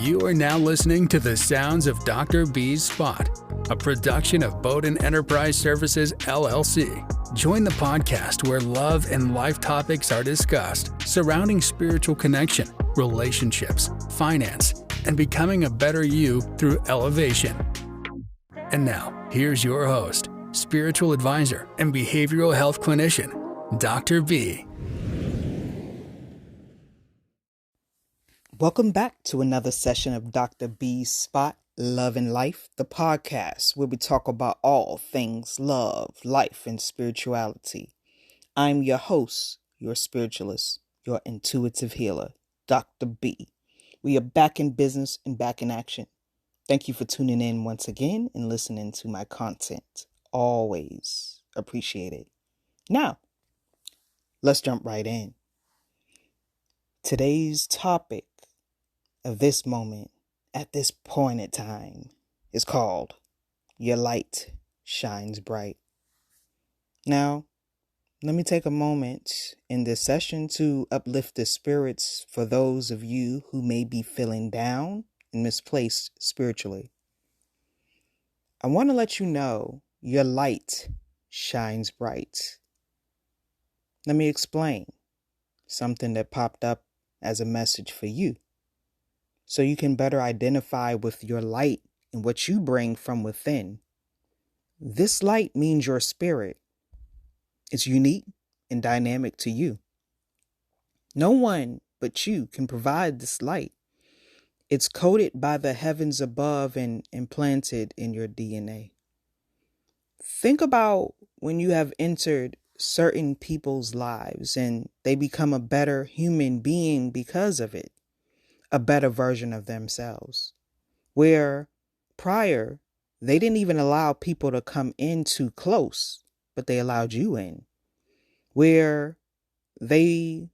You are now listening to the sounds of Dr. B's Spot, a production of Bowden Enterprise Services, LLC. Join the podcast where love and life topics are discussed surrounding spiritual connection, relationships, finance, and becoming a better you through elevation. And now, here's your host, spiritual advisor and behavioral health clinician, Dr. B. Welcome back to another session of Dr. B's Spot, Love and Life, the podcast where we talk about all things love, life, and spirituality. I'm your host, your spiritualist, your intuitive healer, Dr. B. We are back in business and back in action. Thank you for tuning in once again and listening to my content. Always appreciate it. Now, let's jump right in. Today's topic of this moment, at this point in time, is called Your Light Shines Bright. Now, let me take a moment in this session to uplift the spirits for those of you who may be feeling down and misplaced spiritually. I want to let you know your light shines bright. Let me explain something that popped up as a message for you, so you can better identify with your light and what you bring from within. This light means your spirit. It's unique and dynamic to you. No one but you can provide this light. It's coded by the heavens above and implanted in your DNA. Think about when you have entered certain people's lives and they become a better human being because of it. A better version of themselves, where prior they didn't even allow people to come in too close, but they allowed you in, where they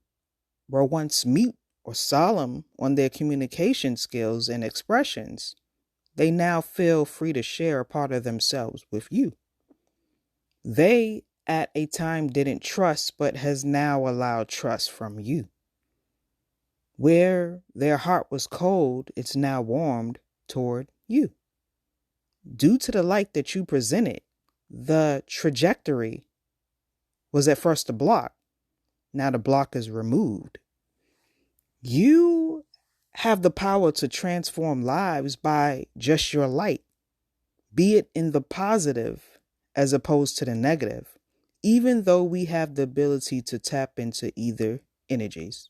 were once mute or solemn on their communication skills and expressions. They now feel free to share a part of themselves with you. They at a time didn't trust, but has now allowed trust from you. Where their heart was cold, it's now warmed toward you. Due to the light that you presented, the trajectory was at first a block. Now the block is removed. You have the power to transform lives by just your light, be it in the positive as opposed to the negative, even though we have the ability to tap into either energies.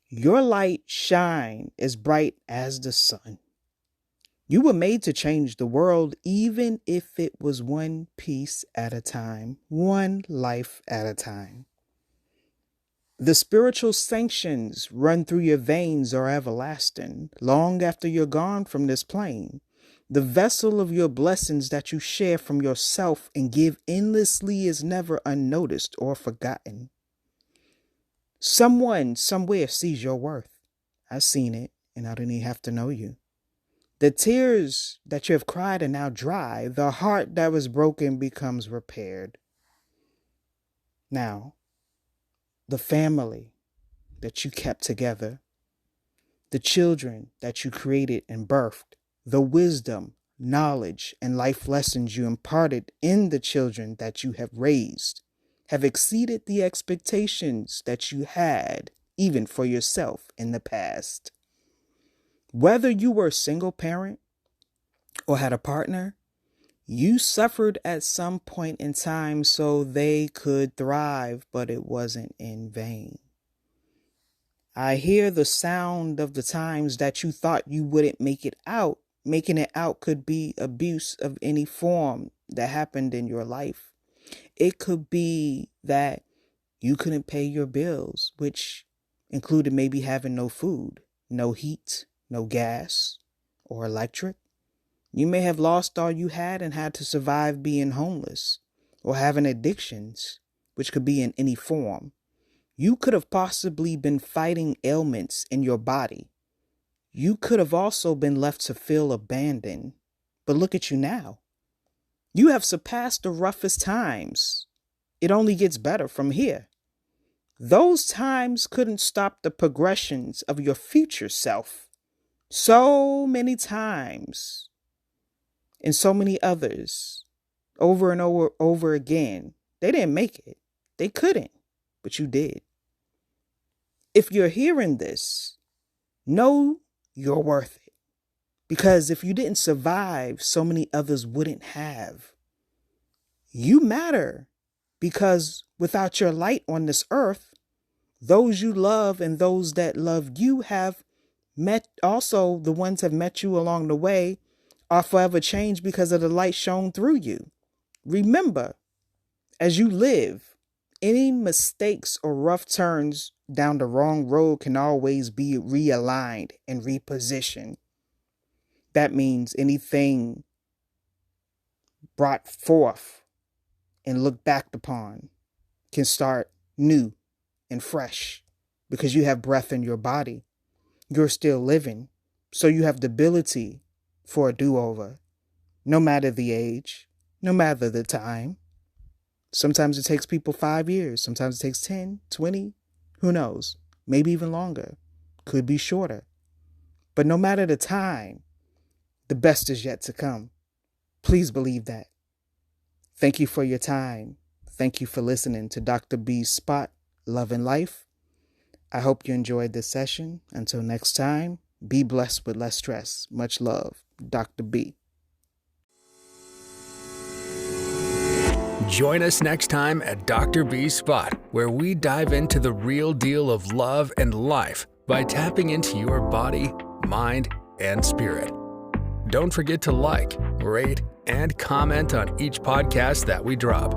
Your light shine as bright as the sun. You were made to change the world, even if it was one piece at a time, one life at a time. The spiritual sanctions run through your veins are everlasting, long after you're gone from this plane. The vessel of your blessings that you share from yourself and give endlessly is never unnoticed or forgotten. Someone somewhere sees your worth. I've seen it, and I didn't even have to know you. The tears that you have cried are now dry. The heart that was broken becomes repaired. Now, the family that you kept together, the children that you created and birthed, the wisdom, knowledge, and life lessons you imparted in the children that you have raised, have exceeded the expectations that you had, even for yourself in the past. Whether you were a single parent or had a partner, you suffered at some point in time so they could thrive, but it wasn't in vain. I hear the sound of the times that you thought you wouldn't make it out. Making it out could be abuse of any form that happened in your life. It could be that you couldn't pay your bills, which included maybe having no food, no heat, no gas, or electric. You may have lost all you had and had to survive being homeless or having addictions, which could be in any form. You could have possibly been fighting ailments in your body. You could have also been left to feel abandoned. But look at you now. You have surpassed the roughest times. It only gets better from here. Those times couldn't stop the progressions of your future self. so many times and so many others over and over again. They didn't make it. They couldn't, but you did. If you're hearing this, know you're worth it. Because if you didn't survive, so many others wouldn't have. You matter because without your light on this earth, those you love and those that love you have met, also the ones have met you along the way, are forever changed because of the light shown through you. Remember, as you live, any mistakes or rough turns down the wrong road can always be realigned and repositioned. That means anything brought forth and looked back upon can start new and fresh because you have breath in your body. You're still living, so you have the ability for a do-over, no matter the age, no matter the time. Sometimes it takes people 5 years. Sometimes it takes 10, 20, who knows? Maybe even longer. Could be shorter. But no matter the time, the best is yet to come. Please believe that. Thank you for your time. Thank you for listening to Dr. B's Spot, Love and Life. I hope you enjoyed this session. Until next time, be blessed with less stress. Much love, Dr. B. Join us next time at Dr. B's Spot, where we dive into the real deal of love and life by tapping into your body, mind, and spirit. Don't forget to like, rate, and comment on each podcast that we drop.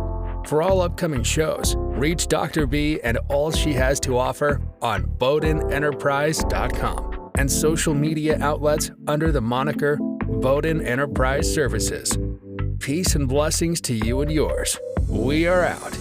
For all upcoming shows, reach Dr. B and all she has to offer on BowdenEnterprise.com and social media outlets under the moniker Bowden Enterprise Services. Peace and blessings to you and yours. We are out.